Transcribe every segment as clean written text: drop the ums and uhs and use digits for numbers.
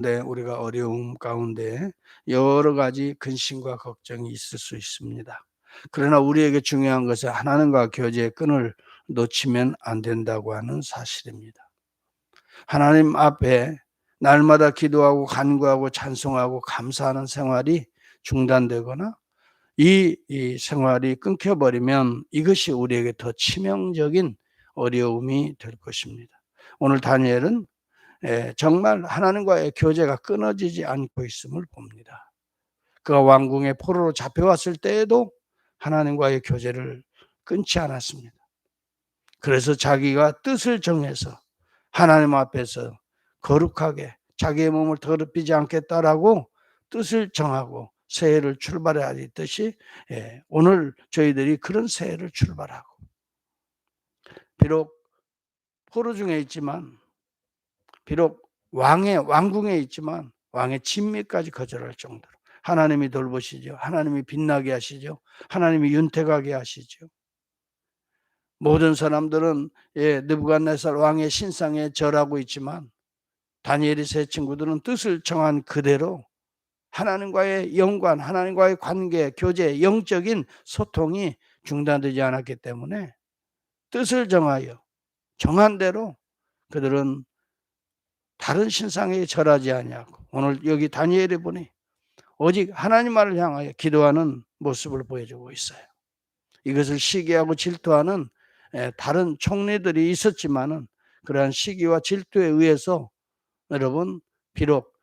네, 우리가 어려움 가운데 여러 가지 근심과 걱정이 있을 수 있습니다. 그러나 우리에게 중요한 것은 하나님과 교제의 끈을 놓치면 안 된다고 하는 사실입니다. 하나님 앞에 날마다 기도하고 간구하고 찬송하고 감사하는 생활이 중단되거나 이 생활이 끊겨버리면 이것이 우리에게 더 치명적인 어려움이 될 것입니다. 오늘 다니엘은 정말 하나님과의 교제가 끊어지지 않고 있음을 봅니다. 그가 왕궁의 포로로 잡혀왔을 때에도 하나님과의 교제를 끊지 않았습니다. 그래서 자기가 뜻을 정해서 하나님 앞에서 거룩하게 자기의 몸을 더럽히지 않겠다라고 뜻을 정하고 새해를 출발하듯이 오늘 저희들이 그런 새해를 출발하고, 비록 포로 중에 있지만, 비록 왕궁에 있지만 왕의 진미까지 거절할 정도로 하나님이 돌보시죠. 하나님이 빛나게 하시죠. 하나님이 윤택하게 하시죠. 모든 사람들은 느부갓네살 왕의 신상에 절하고 있지만 다니엘이 세 친구들은 뜻을 정한 그대로 하나님과의 연관, 하나님과의 관계, 교제, 영적인 소통이 중단되지 않았기 때문에 뜻을 정하여 정한 대로 그들은 다른 신상에 절하지 아니하고 오늘 여기 다니엘이 보니 오직 하나님만을 향하여 기도하는 모습을 보여주고 있어요. 이것을 시기하고 질투하는 다른 총리들이 있었지만은 그러한 시기와 질투에 의해서 여러분, 비록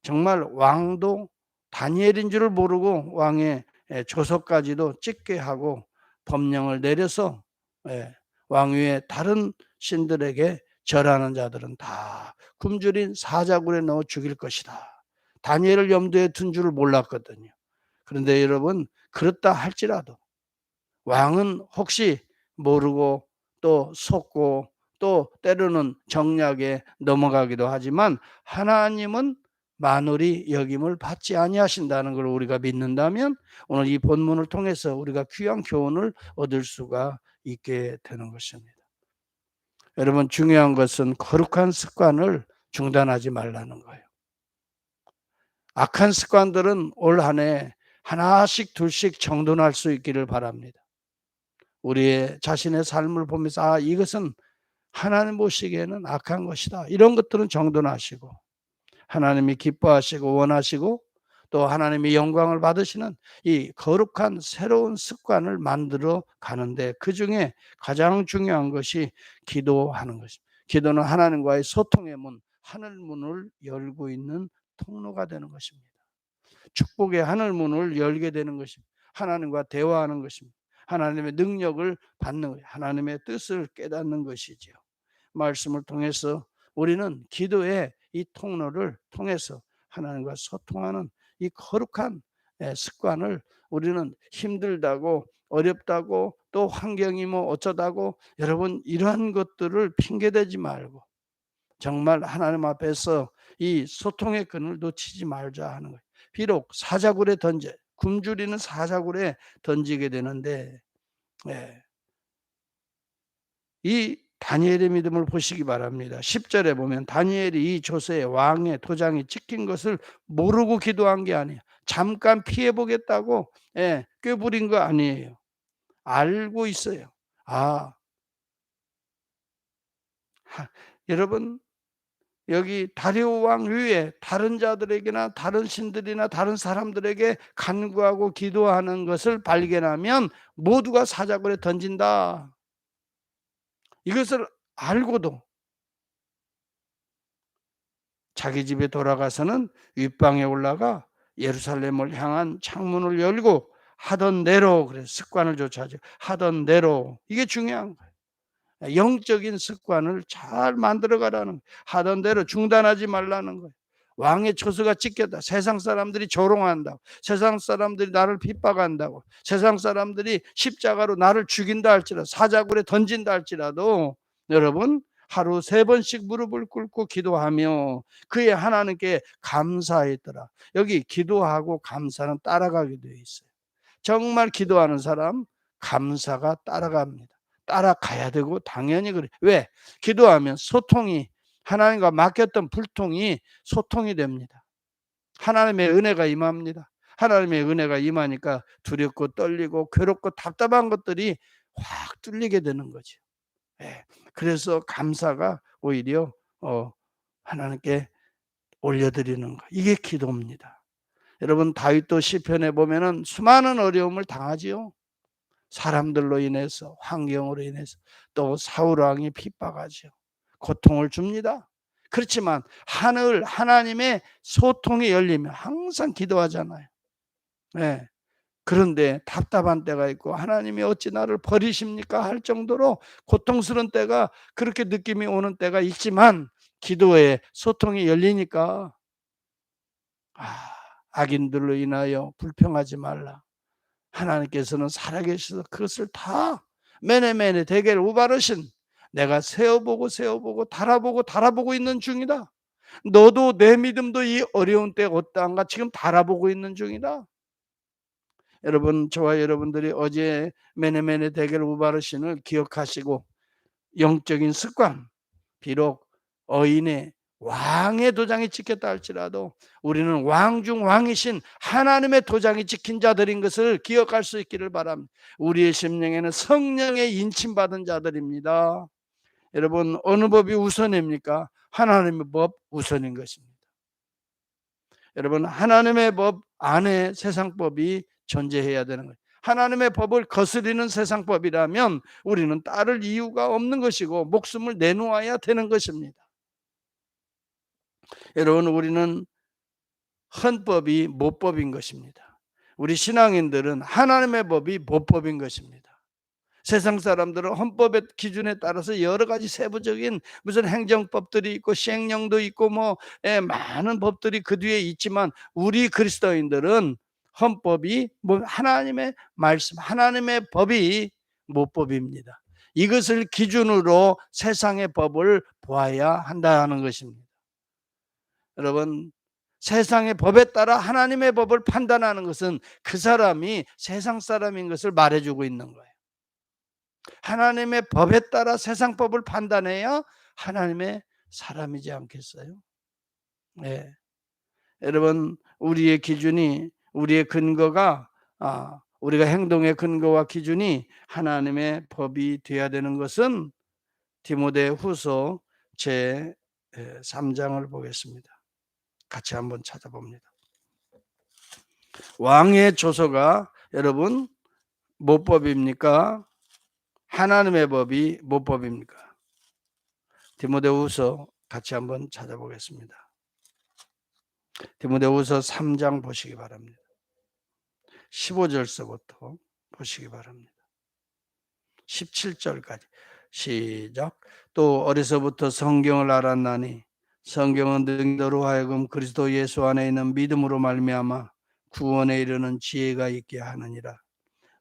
정말 왕도 다니엘인 줄을 모르고 왕의 조서까지도 찍게 하고 법령을 내려서 왕위의 다른 신들에게 절하는 자들은 다 굶주린 사자굴에 넣어 죽일 것이다. 다니엘을 염두에 둔 줄을 몰랐거든요. 그런데 여러분, 그렇다 할지라도 왕은 혹시 모르고 또 속고 또 때로는 정략에 넘어가기도 하지만 하나님은 만홀이 여김을 받지 아니하신다는 걸 우리가 믿는다면 오늘 이 본문을 통해서 우리가 귀한 교훈을 얻을 수가 있게 되는 것입니다. 여러분, 중요한 것은 거룩한 습관을 중단하지 말라는 거예요. 악한 습관들은 올 한 해 하나씩 둘씩 정돈할 수 있기를 바랍니다. 우리의 자신의 삶을 보면서 이것은 하나님 보시기에는 악한 것이다. 이런 것들은 정돈하시고 하나님이 기뻐하시고 원하시고 또 하나님의 영광을 받으시는 이 거룩한 새로운 습관을 만들어 가는데 그중에 가장 중요한 것이 기도하는 것입니다. 기도는 하나님과의 소통의 문, 하늘 문을 열고 있는 통로가 되는 것입니다. 축복의 하늘 문을 열게 되는 것입니다. 하나님과 대화하는 것입니다. 하나님의 능력을 받는 거예요. 하나님의 뜻을 깨닫는 것이지요. 말씀을 통해서 우리는 기도의 이 통로를 통해서 하나님과 소통하는 이 거룩한 습관을 우리는 힘들다고 어렵다고 또 환경이 뭐 어쩌다고 여러분 이러한 것들을 핑계대지 말고 정말 하나님 앞에서 이 소통의 끈을 놓치지 말자 하는 거예요. 비록 사자굴에 굶주리는 사자굴에 던지게 되는데 이 다니엘의 믿음을 보시기 바랍니다. 10절에 보면 다니엘이 이 조서에 왕의 도장이 찍힌 것을 모르고 기도한 게 아니에요. 잠깐 피해 보겠다고 꾀부린 거 아니에요. 알고 있어요. 여러분, 여기 다리오 왕 위에 다른 자들에게나 다른 신들이나 다른 사람들에게 간구하고 기도하는 것을 발견하면 모두가 사자굴에 던진다. 이것을 알고도 자기 집에 돌아가서는 윗방에 올라가 예루살렘을 향한 창문을 열고 하던 대로, 그래서 습관을 쫓아죠. 하던 대로. 이게 중요한 거예요. 영적인 습관을 잘 만들어 가라는 거예요. 하던 대로 중단하지 말라는 거예요. 왕의 처소가 찢겼다. 세상 사람들이 조롱한다고. 세상 사람들이 나를 핍박한다고. 세상 사람들이 십자가로 나를 죽인다 할지라도 사자굴에 던진다 할지라도 여러분 하루 3번씩 무릎을 꿇고 기도하며 그의 하나님께 감사했더라. 여기 기도하고 감사는 따라가게 되어 있어요. 정말 기도하는 사람 감사가 따라갑니다. 따라가야 되고 당연히 그래. 왜? 기도하면 소통이 하나님과 맡겼던 불통이 소통이 됩니다. 하나님의 은혜가 임합니다. 하나님의 은혜가 임하니까 두렵고 떨리고 괴롭고 답답한 것들이 확 뚫리게 되는 거죠. 예. 그래서 감사가 오히려 하나님께 올려드리는 거. 이게 기도입니다. 여러분 다윗도 시편에 보면은 수많은 어려움을 당하지요. 사람들로 인해서, 환경으로 인해서, 또 사울 왕이 핍박하죠. 고통을 줍니다. 그렇지만 하나님의 소통이 열리면 항상 기도하잖아요. 네. 그런데 답답한 때가 있고 하나님이 어찌 나를 버리십니까 할 정도로 고통스러운 때가, 그렇게 느낌이 오는 때가 있지만 기도에 소통이 열리니까 악인들로 인하여 불평하지 말라. 하나님께서는 살아계셔서 그것을 다 매네매네 대개를 우바르신, 내가 세어보고 달아보고 있는 중이다. 너도 내 믿음도 이 어려운 때 어떠한가 지금 달아보고 있는 중이다. 여러분, 저와 여러분들이 어제 매네매네 대개를 우바르신을 기억하시고 영적인 습관, 비록 어인의 왕의 도장이 찍혔다 할지라도 우리는 왕 중 왕이신 하나님의 도장이 찍힌 자들인 것을 기억할 수 있기를 바랍니다. 우리의 심령에는 성령의 인침받은 자들입니다. 여러분, 어느 법이 우선입니까? 하나님의 법 우선인 것입니다. 여러분, 하나님의 법 안에 세상법이 존재해야 되는 거예요. 하나님의 법을 거스리는 세상법이라면 우리는 따를 이유가 없는 것이고 목숨을 내놓아야 되는 것입니다. 여러분, 우리는 헌법이 모법인 것입니다. 우리 신앙인들은 하나님의 법이 모법인 것입니다. 세상 사람들은 헌법의 기준에 따라서 여러 가지 세부적인 무슨 행정법들이 있고 시행령도 있고 많은 법들이 그 뒤에 있지만 우리 그리스도인들은 헌법이 하나님의 말씀, 하나님의 법이 모법입니다. 이것을 기준으로 세상의 법을 보아야 한다는 것입니다. 여러분, 세상의 법에 따라 하나님의 법을 판단하는 것은 그 사람이 세상 사람인 것을 말해주고 있는 거예요. 하나님의 법에 따라 세상 법을 판단해야 하나님의 사람이지 않겠어요? 네. 여러분, 우리의 기준이, 우리의 근거가, 우리가 행동의 근거와 기준이 하나님의 법이 되어야 되는 것은 디모데후서 제 3장을 보겠습니다. 같이 한번 찾아봅니다. 왕의 조서가 여러분 모법입니까? 하나님의 법이 모법입니까? 디모데후서 같이 한번 찾아보겠습니다. 디모데후서 3장 보시기 바랍니다. 15절서부터 보시기 바랍니다. 17절까지 시작. 또 어려서부터 성경을 알았나니 성경은 너로 하여금 그리스도 예수 안에 있는 믿음으로 말미암아 구원에 이르는 지혜가 있게 하느니라.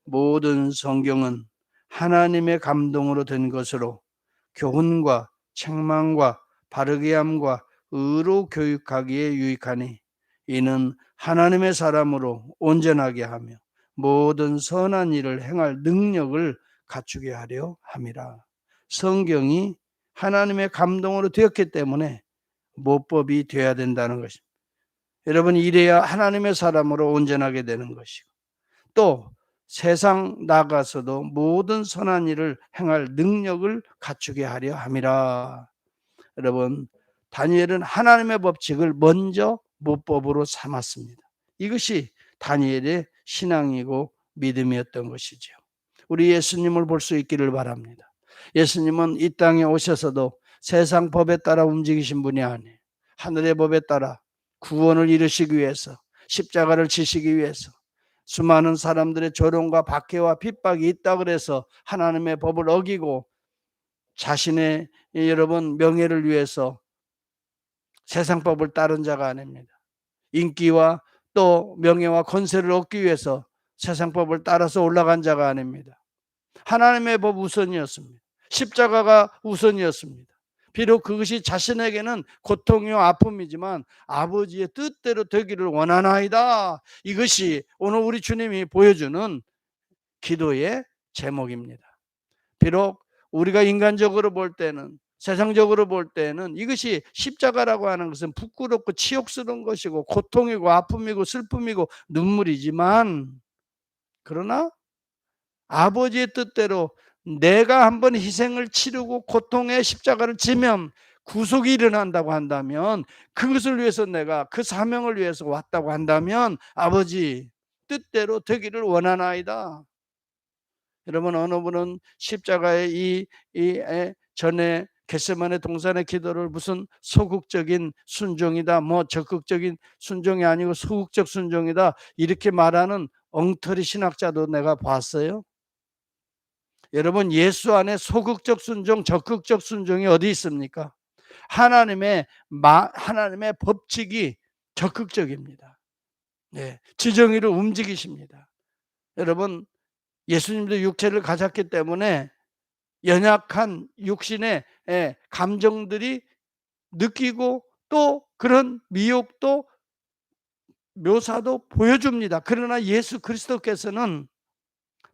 모든 성경은 하나님의 감동으로 된 것으로 교훈과 책망과 바르게 함과 의로 교육하기에 유익하니 이는 하나님의 사람으로 온전하게 하며 모든 선한 일을 행할 능력을 갖추게 하려 함이라. 성경이 하나님의 감동으로 되었기 때문에 모법이 되어야 된다는 것입니다. 여러분, 이래야 하나님의 사람으로 온전하게 되는 것이고 또 세상 나가서도 모든 선한 일을 행할 능력을 갖추게 하려 함이라. 여러분, 다니엘은 하나님의 법칙을 먼저 모법으로 삼았습니다. 이것이 다니엘의 신앙이고 믿음이었던 것이죠. 우리 예수님을 볼 수 있기를 바랍니다. 예수님은 이 땅에 오셔서도 세상 법에 따라 움직이신 분이 아니에요. 하늘의 법에 따라 구원을 이루시기 위해서, 십자가를 지시기 위해서, 수많은 사람들의 조롱과 박해와 핍박이 있다 그래서 하나님의 법을 어기고 자신의 여러분 명예를 위해서 세상 법을 따른 자가 아닙니다. 인기와 또 명예와 권세를 얻기 위해서 세상 법을 따라서 올라간 자가 아닙니다. 하나님의 법 우선이었습니다. 십자가가 우선이었습니다. 비록 그것이 자신에게는 고통이요 아픔이지만 아버지의 뜻대로 되기를 원하나이다. 이것이 오늘 우리 주님이 보여주는 기도의 제목입니다. 비록 우리가 인간적으로 볼 때는 세상적으로 볼 때는 이것이 십자가라고 하는 것은 부끄럽고 치욕스러운 것이고 고통이고 아픔이고 슬픔이고 눈물이지만, 그러나 아버지의 뜻대로 내가 한번 희생을 치르고 고통의 십자가를 지면 구속이 일어난다고 한다면, 그것을 위해서 내가 그 사명을 위해서 왔다고 한다면 아버지 뜻대로 되기를 원하나이다. 여러분, 어느 분은 십자가의 전에 겟세마네 동산의 기도를 무슨 소극적인 순종이다, 뭐 적극적인 순종이 아니고 소극적 순종이다, 이렇게 말하는 엉터리 신학자도 내가 봤어요. 여러분, 예수 안에 소극적 순종, 적극적 순종이 어디 있습니까? 하나님의 법칙이 적극적입니다. 네, 지정의를 움직이십니다. 여러분, 예수님도 육체를 가졌기 때문에 연약한 육신의 감정들이 느끼고 또 그런 미혹도 묘사도 보여줍니다. 그러나 예수 그리스도께서는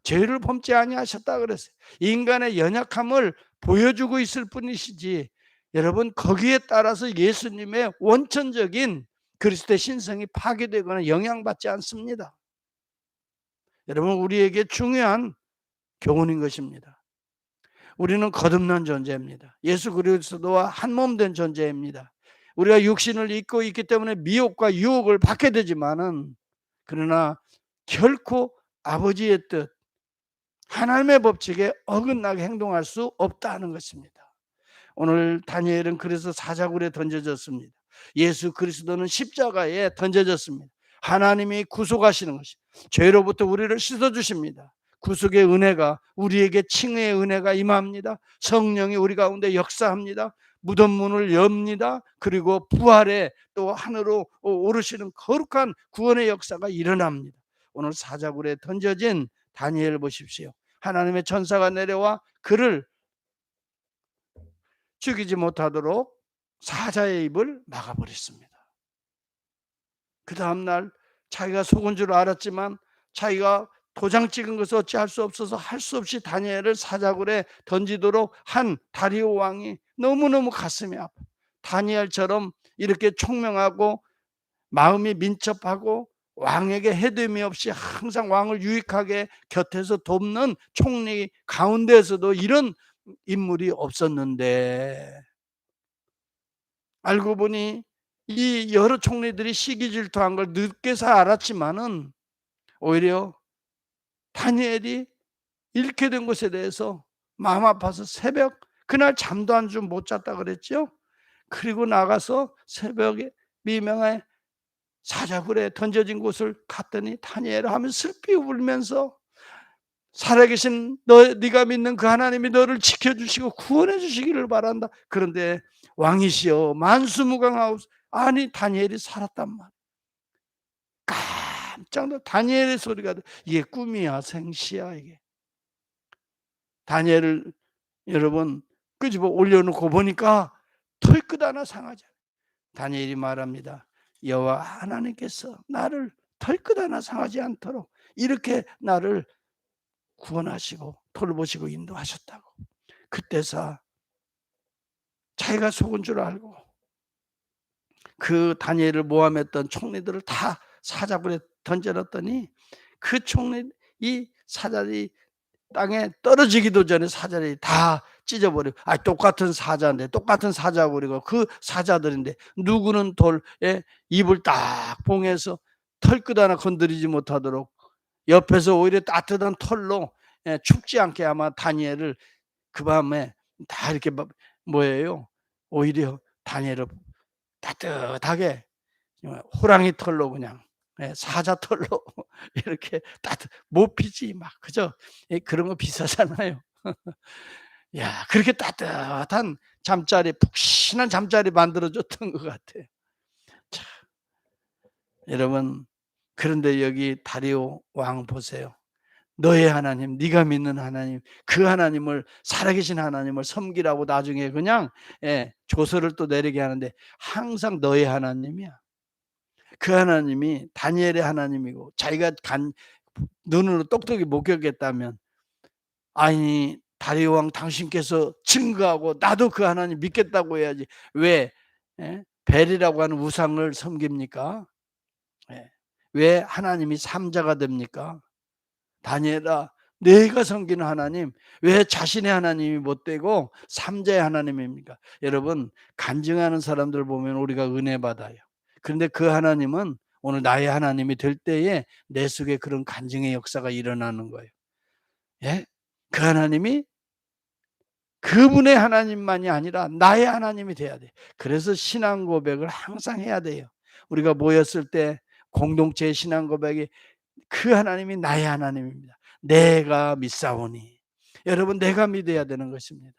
죄를 범치 아니하셨다 그랬어요. 인간의 연약함을 보여주고 있을 뿐이시지, 여러분, 거기에 따라서 예수님의 원천적인 그리스도의 신성이 파괴되거나 영향받지 않습니다. 여러분, 우리에게 중요한 교훈인 것입니다. 우리는 거듭난 존재입니다. 예수 그리스도와 한 몸 된 존재입니다. 우리가 육신을 입고 있기 때문에 미혹과 유혹을 받게 되지만은, 그러나 결코 아버지의 뜻, 하나님의 법칙에 어긋나게 행동할 수 없다는 것입니다. 오늘 다니엘은 그래서 사자굴에 던져졌습니다. 예수 그리스도는 십자가에 던져졌습니다. 하나님이 구속하시는 것입니다. 죄로부터 우리를 씻어주십니다. 구속의 은혜가, 우리에게 칭의의 은혜가 임합니다. 성령이 우리 가운데 역사합니다. 무덤 문을 엽니다. 그리고 부활에 또 하늘로 오르시는 거룩한 구원의 역사가 일어납니다. 오늘 사자굴에 던져진 다니엘 보십시오. 하나님의 천사가 내려와 그를 죽이지 못하도록 사자의 입을 막아버렸습니다. 그 다음날 자기가 속은 줄 알았지만 자기가 도장 찍은 것을 어찌할 수 없어서 할 수 없이 다니엘을 사자굴에 던지도록 한 다리오 왕이 너무너무 가슴이 아파. 다니엘처럼 이렇게 총명하고 마음이 민첩하고 왕에게 해됨이 없이 항상 왕을 유익하게 곁에서 돕는 총리 가운데에서도 이런 인물이 없었는데, 알고 보니 이 여러 총리들이 시기 질투한 걸 늦게서 알았지만은 오히려 다니엘이 잃게 된 것에 대해서 마음 아파서 새벽, 그날 잠도 한 줌 못 잤다 그랬죠. 그리고 나가서 새벽에 미명에 사자굴에 던져진 곳을 갔더니 다니엘을 하면 슬피 울면서 살아계신 네가 믿는 그 하나님이 너를 지켜주시고 구원해 주시기를 바란다. 그런데 왕이시여 만수무강하옵소서. 아니, 다니엘이 살았단 말이야. 깜짝 놀라 다니엘의 소리가 이게 꿈이야 생시야 이게. 다니엘을 여러분 끄집어 올려놓고 보니까 털끝 하나 상하지 않아요. 다니엘이 말합니다. 여호와 하나님께서 나를 털끝 하나 상하지 않도록 이렇게 나를 구원하시고 돌보시고 인도하셨다고. 그때서 자기가 속은 줄 알고 그 다니엘을 모함했던 총리들을 다 사자굴에 던져놨더니 그 총리, 이 사자들이 땅에 떨어지기도 전에 사자들이 다 찢어버리고, 똑같은 사자인데, 똑같은 사자굴이고 그 사자들인데 누구는 돌에 입을 딱 봉해서 털끝 하나 건드리지 못하도록 옆에서 오히려 따뜻한 털로 춥지 않게 아마 다니엘을 그 밤에 다 이렇게 뭐예요? 오히려 다니엘을 따뜻하게 호랑이 털로 그냥 사자 털로 이렇게 못 피지 막 그죠? 그런 거 비싸잖아요. 야, 그렇게 따뜻한 잠자리, 푹신한 잠자리 만들어줬던 것 같아요. 참, 여러분, 그런데 여기 다리오 왕 보세요. 너의 하나님, 네가 믿는 하나님, 그 하나님을, 살아계신 하나님을 섬기라고 나중에 그냥 조서를 또 내리게 하는데 항상 너의 하나님이야. 그 하나님이 다니엘의 하나님이고 자기가 눈으로 똑똑히 목격했다면, 아니 다윗 왕 당신께서 증거하고 나도 그 하나님 믿겠다고 해야지 왜 벨이라고 하는 우상을 섬깁니까? 예. 왜 하나님이 삼자가 됩니까? 다니엘아, 내가 섬기는 하나님 왜 자신의 하나님이 못 되고 삼자의 하나님입니까? 여러분, 간증하는 사람들 보면 우리가 은혜 받아요. 그런데 그 하나님은 오늘 나의 하나님이 될 때에 내 속에 그런 간증의 역사가 일어나는 거예요. 예? 그 하나님이 그분의 하나님만이 아니라 나의 하나님이 돼야 돼. 그래서 신앙 고백을 항상 해야 돼요. 우리가 모였을 때 공동체의 신앙 고백이 그 하나님이 나의 하나님입니다. 내가 믿사오니. 여러분, 내가 믿어야 되는 것입니다.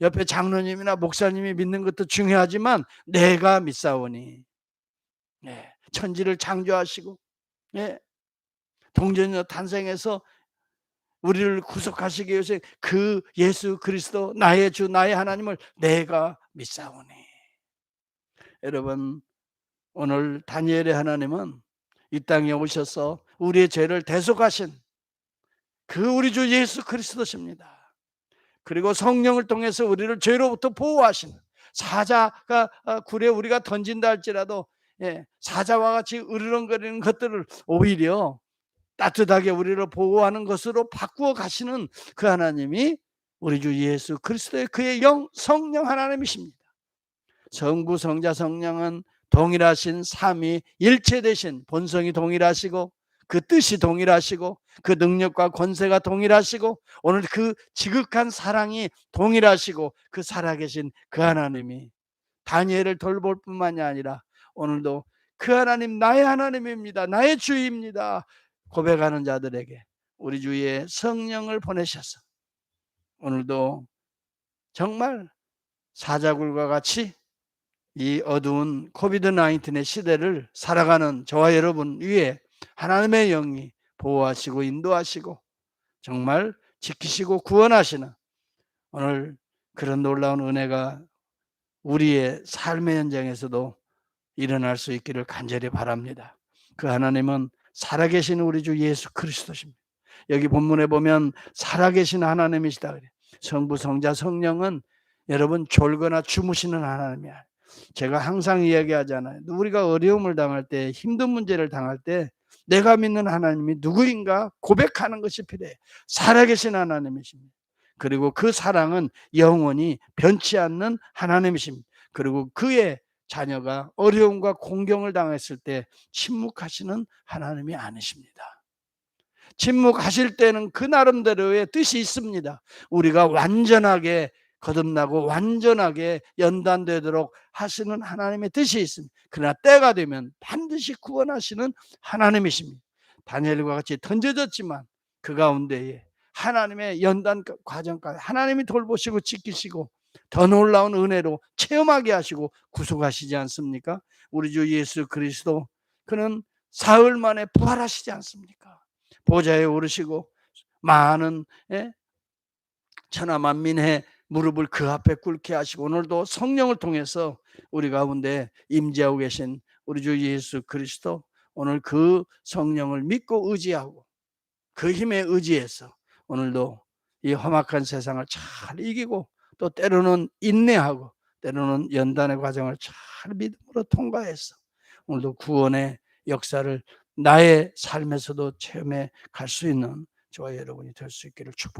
옆에 장로님이나 목사님이 믿는 것도 중요하지만 내가 믿사오니. 네. 천지를 창조하시고 동전녀 탄생해서 우리를 구속하시기 위해서 그 예수 그리스도 나의 주 나의 하나님을 내가 믿사오니. 여러분, 오늘 다니엘의 하나님은 이 땅에 오셔서 우리의 죄를 대속하신 그 우리 주 예수 그리스도십니다. 그리고 성령을 통해서 우리를 죄로부터 보호하시는 사자가 굴에 우리가 던진다 할지라도 사자와 같이 으르렁거리는 것들을 오히려 따뜻하게 우리를 보호하는 것으로 바꾸어 가시는 그 하나님이 우리 주 예수 그리스도의 그의 영 성령 하나님이십니다. 성부 성자 성령은 동일하신 삼위 일체 되신 본성이 동일하시고 그 뜻이 동일하시고 그 능력과 권세가 동일하시고 오늘 그 지극한 사랑이 동일하시고 그 살아계신 그 하나님이 다니엘을 돌볼 뿐만이 아니라 오늘도 그 하나님 나의 하나님입니다. 나의 주입니다. 고백하는 자들에게 우리 주의 성령을 보내셔서 오늘도 정말 사자굴과 같이 이 어두운 코비드-19의 시대를 살아가는 저와 여러분 위에 하나님의 영이 보호하시고 인도하시고 정말 지키시고 구원하시는 오늘 그런 놀라운 은혜가 우리의 삶의 현장에서도 일어날 수 있기를 간절히 바랍니다. 그 하나님은 살아계신 우리 주 예수 그리스도십니다. 여기 본문에 보면 살아계신 하나님이시다 그래요. 성부 성자 성령은 여러분 졸거나 주무시는 하나님이 아니에요. 제가 항상 이야기하잖아요. 우리가 어려움을 당할 때 힘든 문제를 당할 때 내가 믿는 하나님이 누구인가 고백하는 것이 필요해요. 살아계신 하나님이십니다. 그리고 그 사랑은 영원히 변치 않는 하나님이십니다. 그리고 그의 자녀가 어려움과 공경을 당했을 때 침묵하시는 하나님이 아니십니다. 침묵하실 때는 그 나름대로의 뜻이 있습니다. 우리가 완전하게 거듭나고 완전하게 연단되도록 하시는 하나님의 뜻이 있습니다. 그러나 때가 되면 반드시 구원하시는 하나님이십니다. 다니엘과 같이 던져졌지만 그 가운데에 하나님의 연단 과정까지 하나님이 돌보시고 지키시고 더 놀라운 은혜로 체험하게 하시고 구속하시지 않습니까? 우리 주 예수 그리스도 그는 사흘 만에 부활하시지 않습니까? 보좌에 오르시고 많은 천하 만민의 무릎을 그 앞에 꿇게 하시고 오늘도 성령을 통해서 우리 가운데 임재하고 계신 우리 주 예수 그리스도 오늘 그 성령을 믿고 의지하고 그 힘에 의지해서 오늘도 이 험악한 세상을 잘 이기고 또 때로는 인내하고 때로는 연단의 과정을 잘 믿음으로 통과해서 오늘도 구원의 역사를 나의 삶에서도 체험해 갈 수 있는 저와 여러분이 될 수 있기를 축복합니다.